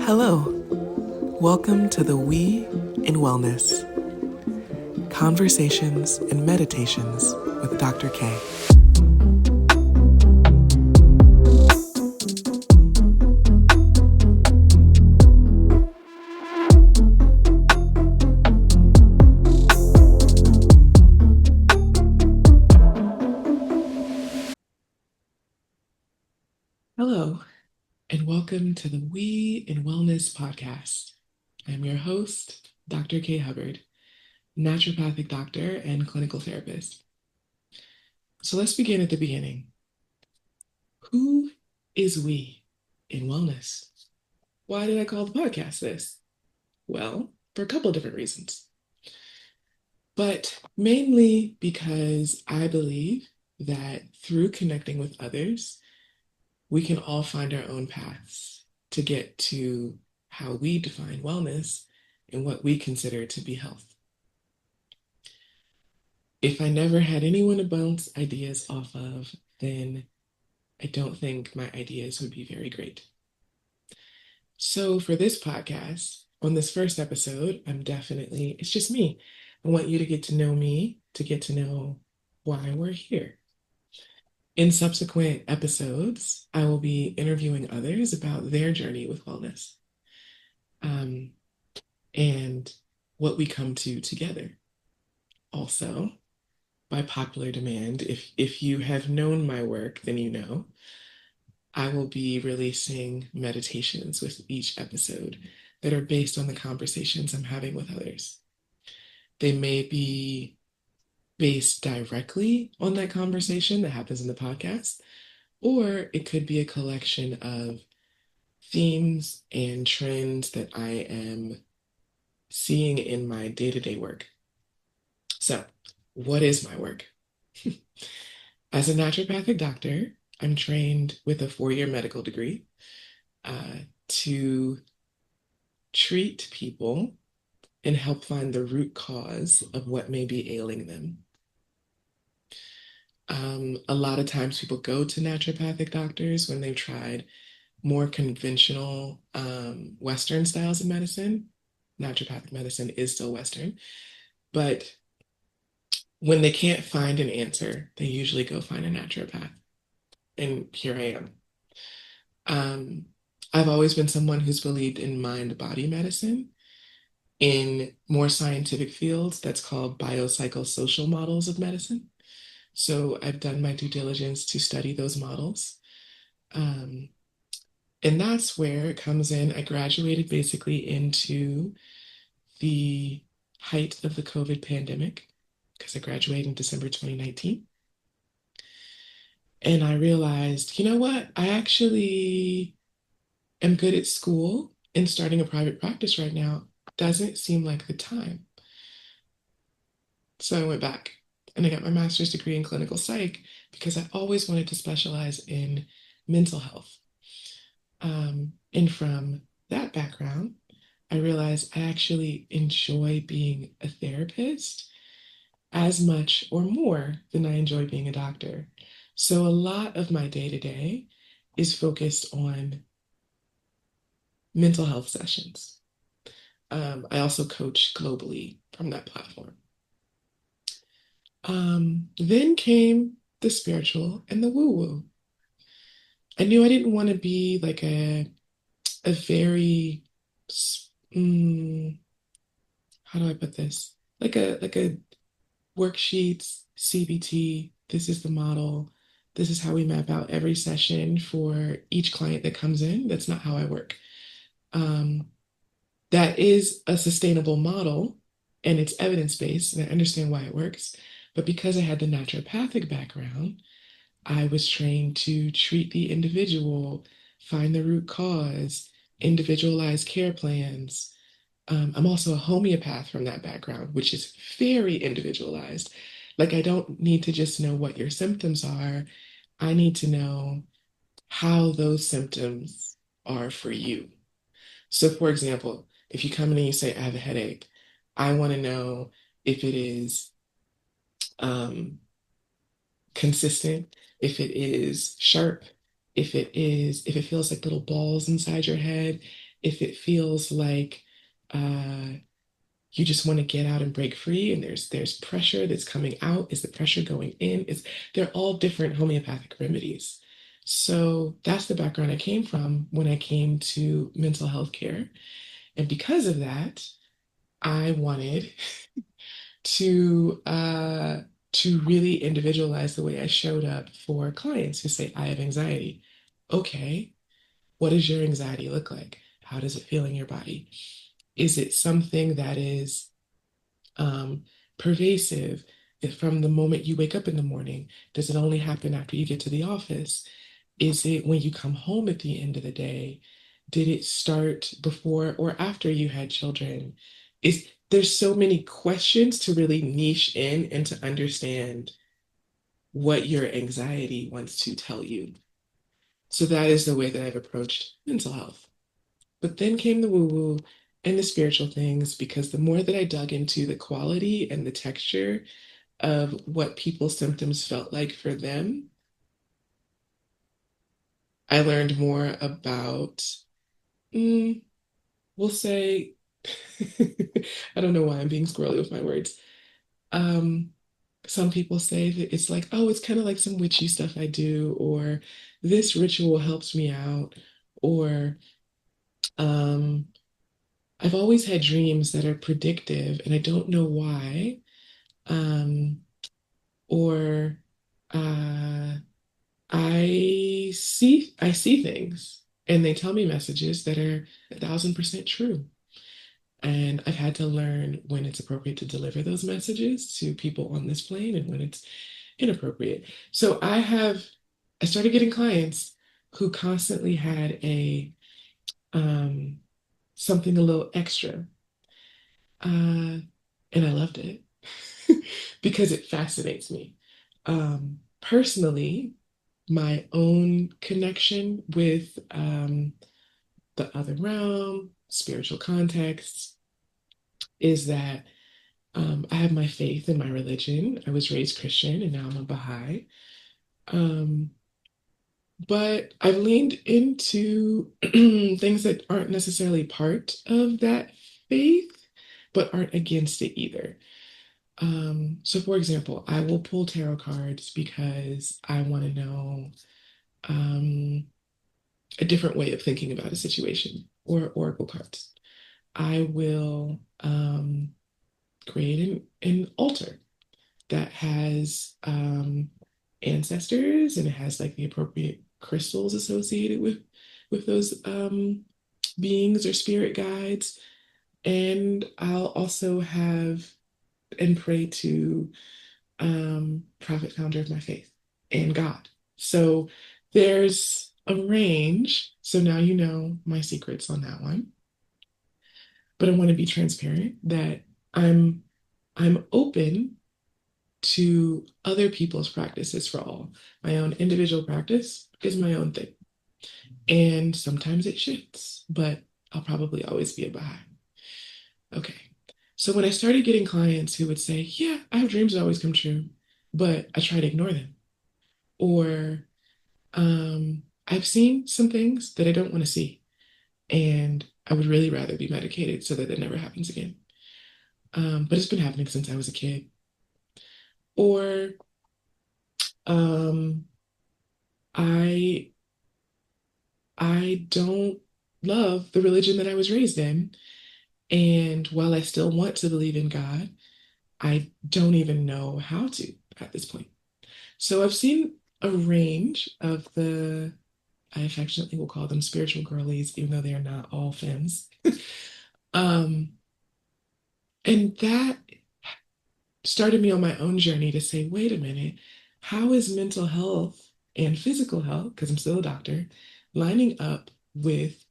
Hello, welcome to the We in Wellness Conversations and Meditations with Dr. K. Hello, and welcome to the We in Wellness podcast. I'm your host, Dr. K. Hubbard, naturopathic doctor and clinical therapist. So let's begin at the beginning. Who is we in wellness? Why did I call the podcast this? Well, for a couple of different reasons, but mainly because I believe that through connecting with others, we can all find our own paths to get to how we define wellness and what we consider to be health. If I never had anyone to bounce ideas off of, then I don't think my ideas would be very great. So for this podcast, on this first episode, it's just me. I want you to get to know me, to get to know why we're here. In subsequent episodes, I will be interviewing others about their journey with wellness, and what we come to together. Also, by popular demand, if you have known my work, then you know I will be releasing meditations with each episode that are based on the conversations I'm having with others. They may be based directly on that conversation that happens in the podcast, or it could be a collection of themes and trends that I am seeing in my day-to-day work. So, what is my work? As a naturopathic doctor, I'm trained with a 4-year medical degree to treat people and help find the root cause of what may be ailing them. A lot of times people go to naturopathic doctors when they've tried more conventional Western styles of medicine. Naturopathic medicine is still Western, but when they can't find an answer, they usually go find a naturopath. And here I am. Um, I've always been someone who's believed in mind-body medicine. In more scientific fields, that's called biopsychosocial models of medicine. So I've done my due diligence to study those models. Um, and that's where it comes in. I graduated basically into the height of the COVID pandemic because I graduated in December 2019. And I realized, you know what? I actually am good at school, and starting a private practice right now doesn't seem like the time. So I went back and I got my master's degree in clinical psych because I always wanted to specialize in mental health. And from that background, I realized I actually enjoy being a therapist as much or more than I enjoy being a doctor. So a lot of my day to day is focused on mental health sessions. I also coach globally from that platform. Then came the spiritual and the woo-woo. I knew I didn't want to be like a very how do I put this? Like a worksheets, CBT, this is the model, this is how we map out every session for each client that comes in. That's not how I work. Um, that is a sustainable model and it's evidence-based, and I understand why it works. But because I had the naturopathic background, I was trained to treat the individual, find the root cause, individualize care plans. I'm also a homeopath from that background, which is very individualized. Like, I don't need to just know what your symptoms are. I need to know how those symptoms are for you. So, for example, if you come in and you say, I have a headache, I want to know if it is um, consistent, if it is sharp, if it feels like little balls inside your head, if it feels like uh, you just want to get out and break free and there's pressure that's coming out. Is the pressure going in? Is They're all different homeopathic remedies. So that's the background I came from when I came to mental health care. And because of that, I wanted to really individualize the way I showed up for clients who say, I have anxiety. Okay, what does your anxiety look like? How does it feel in your body? Is it something that is um, pervasive from the moment you wake up in the morning? Does it only happen after you get to the office? Is it when you come home at the end of the day? Did it start before or after you had children? There's so many questions to really niche in and to understand what your anxiety wants to tell you. So that is the way that I've approached mental health. But then came the woo-woo and the spiritual things, because the more that I dug into the quality and the texture of what people's symptoms felt like for them, I learned more about, mm, we'll say, I don't know why I'm being squirrely with my words. Um, some people say that it's like, oh, it's kind of like some witchy stuff I do, or this ritual helps me out, or um, I've always had dreams that are predictive and I don't know why. Um, or uh, I see things and they tell me messages that are 1,000% true. And I've had to learn when it's appropriate to deliver those messages to people on this plane and when it's inappropriate. So I started getting clients who constantly had a um, something a little extra. And I loved it because it fascinates me. Personally, my own connection with the other realm, spiritual contexts, is that I have my faith in my religion. I was raised Christian and now I'm a Baha'i. Um, but I've leaned into things that aren't necessarily part of that faith, but aren't against it either. So for example, I will pull tarot cards because I want to know um, a different way of thinking about a situation, or oracle cards. I will create an altar that has ancestors and it has like the appropriate crystals associated with those beings or spirit guides. And I'll also have and pray to prophet founder of my faith and God. So there's a range. So now you know my secrets on that one. But I want to be transparent that I'm I'm open to other people's practices for all. My own individual practice is my own thing. And sometimes it shifts, but I'll probably always be a Baha'i. Okay. So when I started getting clients who would say, yeah, I have dreams that always come true, but I try to ignore them. Or I've seen some things that I don't want to see, and I would really rather be medicated so that it never happens again. But it's been happening since I was a kid. Or um, I I don't love the religion that I was raised in, and while I still want to believe in God, I don't even know how to at this point. So I've seen a range of I affectionately will call them spiritual girlies, even though they are not all femmes. Um, and that started me on my own journey to say, wait a minute, how is mental health and physical health, because I'm still a doctor, lining up with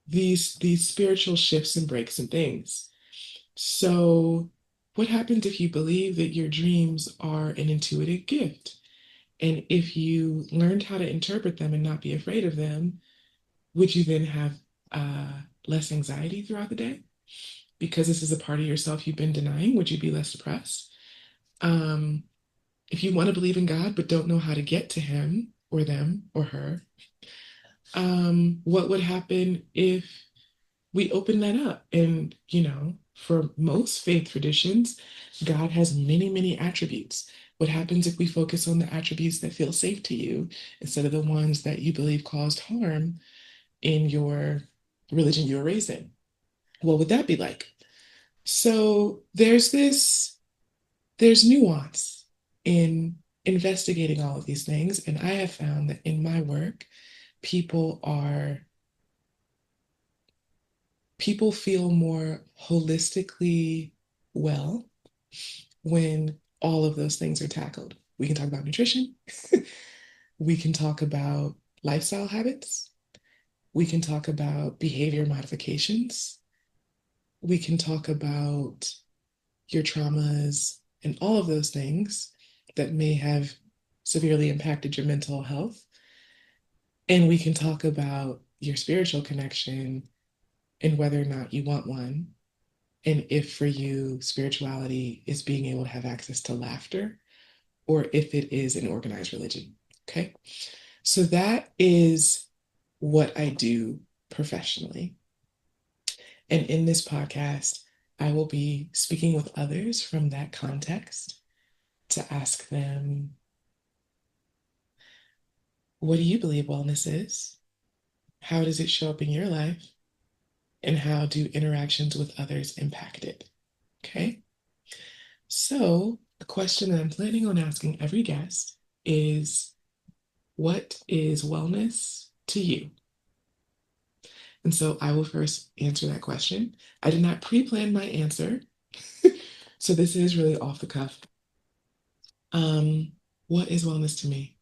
these spiritual shifts and breaks and things? So, what happens if you believe that your dreams are an intuitive gift? And if you learned how to interpret them and not be afraid of them, would you then have uh, less anxiety throughout the day? Because this is a part of yourself you've been denying, would you be less depressed? Um, If you want to believe in God but don't know how to get to him or them or her, what would happen if we open that up? And, for most faith traditions, God has many, many attributes. What happens if we focus on the attributes that feel safe to you instead of the ones that you believe caused harm in your religion you were raised in? What would that be like? So there's nuance in investigating all of these things. And I have found that in my work, people are people feel more holistically well when all of those things are tackled. We can talk about nutrition. We can talk about lifestyle habits. We can talk about behavior modifications. We can talk about your traumas and all of those things that may have severely impacted your mental health. And we can talk about your spiritual connection and whether or not you want one. And if for you, spirituality is being able to have access to laughter, or if it is an organized religion. Okay. So that is what I do professionally. And in this podcast, I will be speaking with others from that context to ask them, what do you believe wellness is? How does it show up in your life? And how do interactions with others impact it? Okay. So, the question that I'm planning on asking every guest is, what is wellness to you? And so I will first answer that question. I did not pre plan my answer. So this is really off the cuff. Um, what is wellness to me?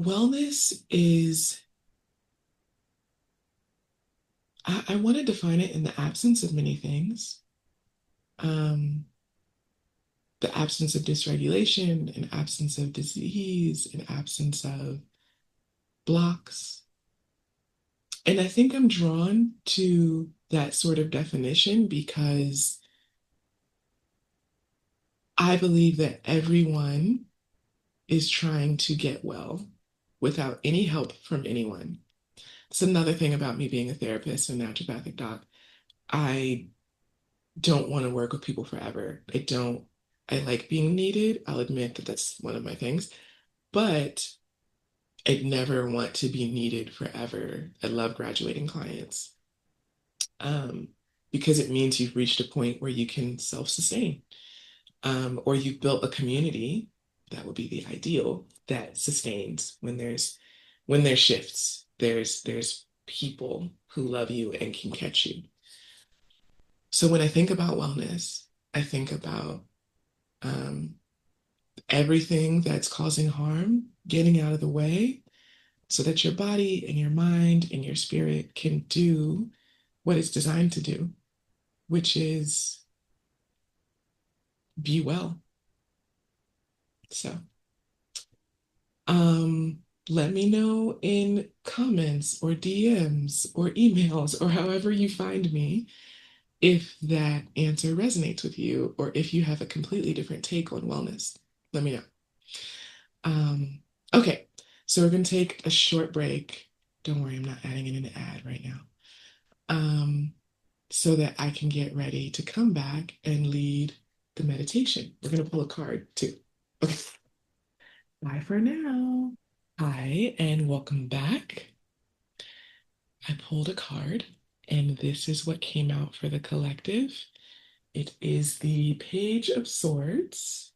Wellness is, I want to define it in the absence of many things. Um, the absence of dysregulation, an absence of disease, an absence of blocks. And I think I'm drawn to that sort of definition because I believe that everyone is trying to get well without any help from anyone. It's another thing about me being a therapist and naturopathic doc. I don't want to work with people forever. I don't. I like being needed. I'll admit that that's one of my things, but I'd never want to be needed forever. I love graduating clients um, because it means you've reached a point where you can self-sustain, or you've built a community. That would be the ideal that sustains when there's shifts. There's people who love you and can catch you. So when I think about wellness, I think about um, everything that's causing harm, getting out of the way so that your body and your mind and your spirit can do what it's designed to do, which is be well. So, um, let me know in comments or DMs or emails or however you find me if that answer resonates with you or if you have a completely different take on wellness. Let me know. Um, okay, so we're going to take a short break. Don't worry, I'm not adding in an ad right now. So that I can get ready to come back and lead the meditation. We're going to pull a card too. Okay, bye for now. Hi, and welcome back. I pulled a card, and this is what came out for the collective. It is the Page of Swords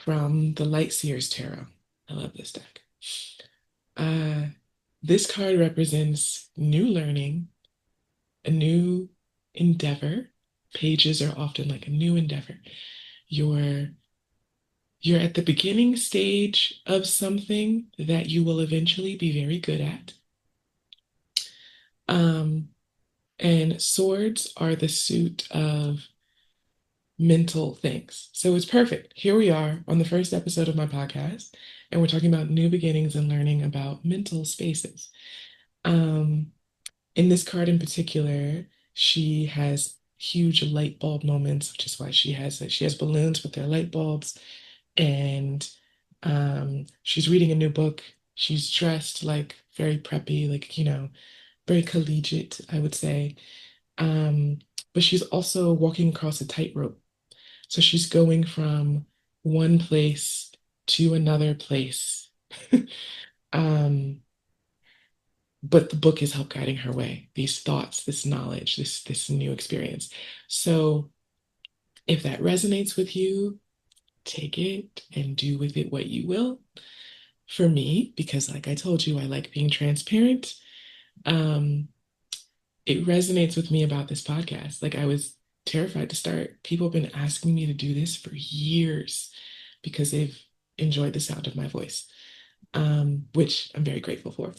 from the Light Seers Tarot. I love this deck. Uh, this card represents new learning, a new endeavor. Pages are often like a new endeavor. You're you're at the beginning stage of something that you will eventually be very good at. Um, and swords are the suit of mental things. So it's perfect. Here we are on the first episode of my podcast, and we're talking about new beginnings and learning about mental spaces. Um, in this card in particular, she has huge light bulb moments, which is why she has balloons with their light bulbs, and she's reading a new book. She's dressed like very preppy, like, very collegiate, I would say. Um, but she's also walking across a tightrope. So she's going from one place to another place. um, but the book is help guiding her way, these thoughts, this knowledge, this new experience. So if that resonates with you, take it and do with it what you will. For me, because like I told you, I like being transparent. Um, it resonates with me about this podcast. Like I was terrified to start. People have been asking me to do this for years because they've enjoyed the sound of my voice, which I'm very grateful for.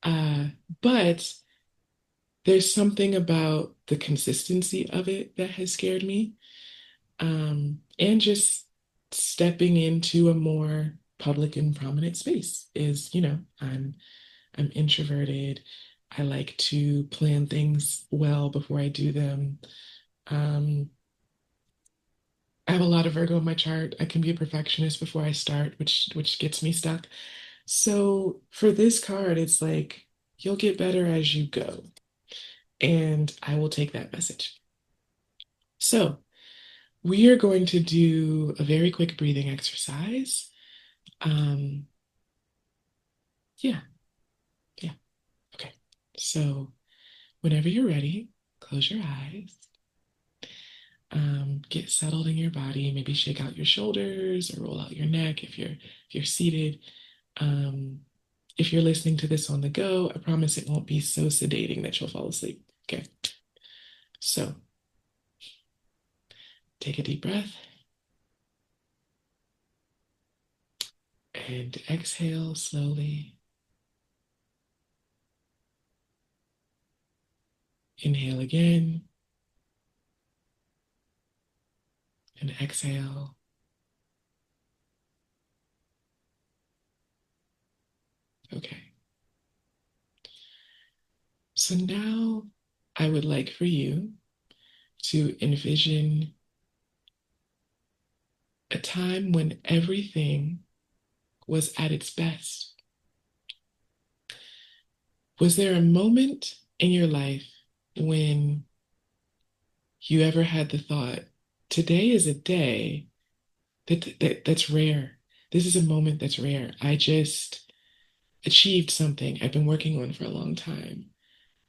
Uh, but there's something about the consistency of it that has scared me. And just stepping into a more public and prominent space is, I'm introverted. I like to plan things well before I do them. Um, I have a lot of Virgo in my chart. I can be a perfectionist before I start, which gets me stuck. So for this card, it's like you'll get better as you go, and I will take that message. So we are going to do a very quick breathing exercise. Um, yeah, yeah, okay. So whenever you're ready, close your eyes. Get settled in your body. Maybe shake out your shoulders or roll out your neck if you're seated. Um, if you're listening to this on the go, I promise it won't be so sedating that you'll fall asleep. Okay. So take a deep breath and exhale slowly. Inhale again and exhale. Okay. So now I would like for you to envision a time when everything was at its best. Was there a moment in your life when you ever had the thought, today is a day that's rare. This is a moment that's rare. I just achieved something I've been working on for a long time.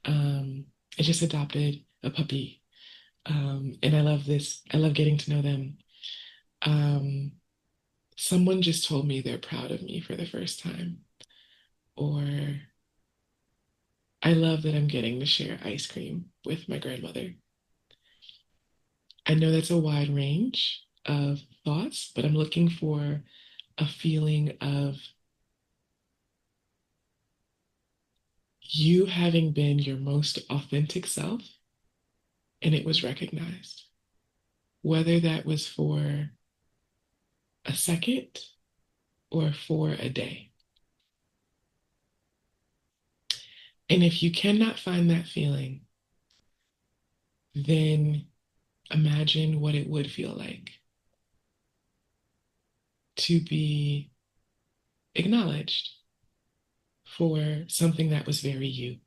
Um, I just adopted a puppy. And I love this. I love getting to know them. Um, Someone just told me they're proud of me for the first time. Or I love that I'm getting to share ice cream with my grandmother. I know that's a wide range of thoughts, but I'm looking for a feeling of you having been your most authentic self and it was recognized, whether that was for a second or for a day. And if you cannot find that feeling, then imagine what it would feel like to be acknowledged for something that was very you.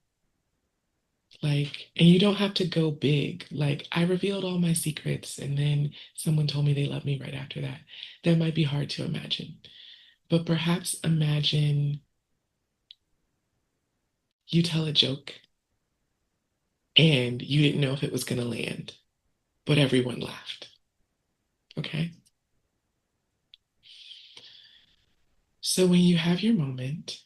Like, and you don't have to go big. Like, I revealed all my secrets, and then someone told me they love me right after that. That might be hard to imagine. But perhaps imagine you tell a joke and you didn't know if it was going to land, but everyone laughed. Okay. So when you have your moment,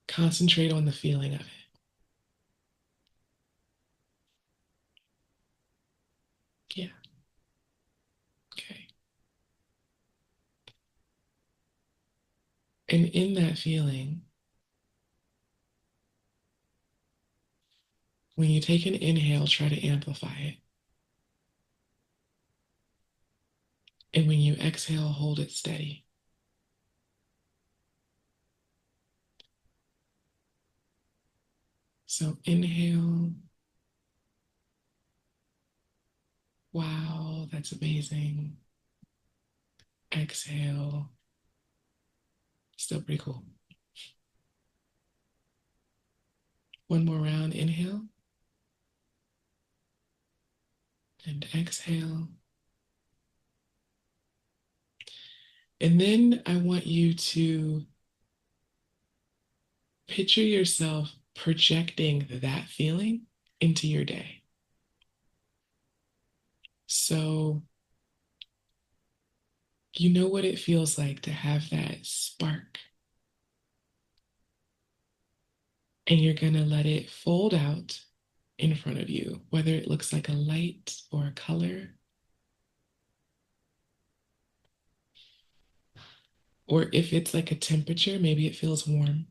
concentrate on the feeling of it. Yeah. Okay. And in that feeling, when you take an inhale, try to amplify it. And when you exhale, hold it steady. So inhale. Wow, that's amazing. Exhale. Still pretty cool. One more round. Inhale and exhale. And then I want you to picture yourself projecting that feeling into your day. So you know what it feels like to have that spark, and you're going to let it fold out in front of you, whether it looks like a light or a color, or if it's like a temperature, maybe it feels warm.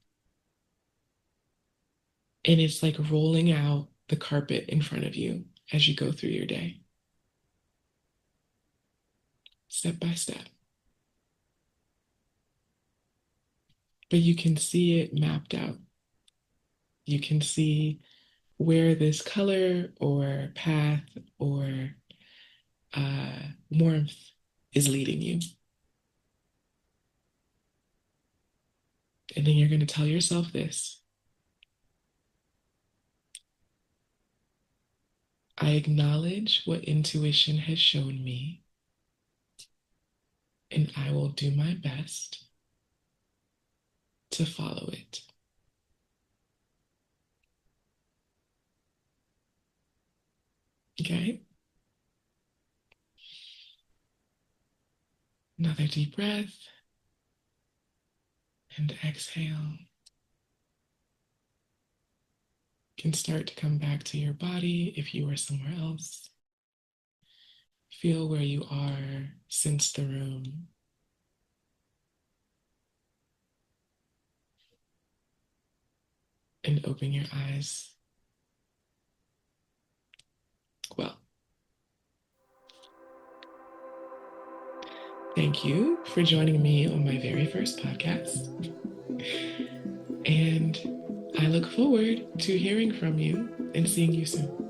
And it's like rolling out the carpet in front of you as you go through your day, step by step. But you can see it mapped out. You can see where this color or path or warmth is leading you. And then you're going to tell yourself this: I acknowledge what intuition has shown me, and I will do my best to follow it. Okay? Another deep breath and exhale. You can start to come back to your body if you were somewhere else. Feel where you are, sense the room. And open your eyes. Well, thank you for joining me on my very first podcast. And I look forward to hearing from you and seeing you soon.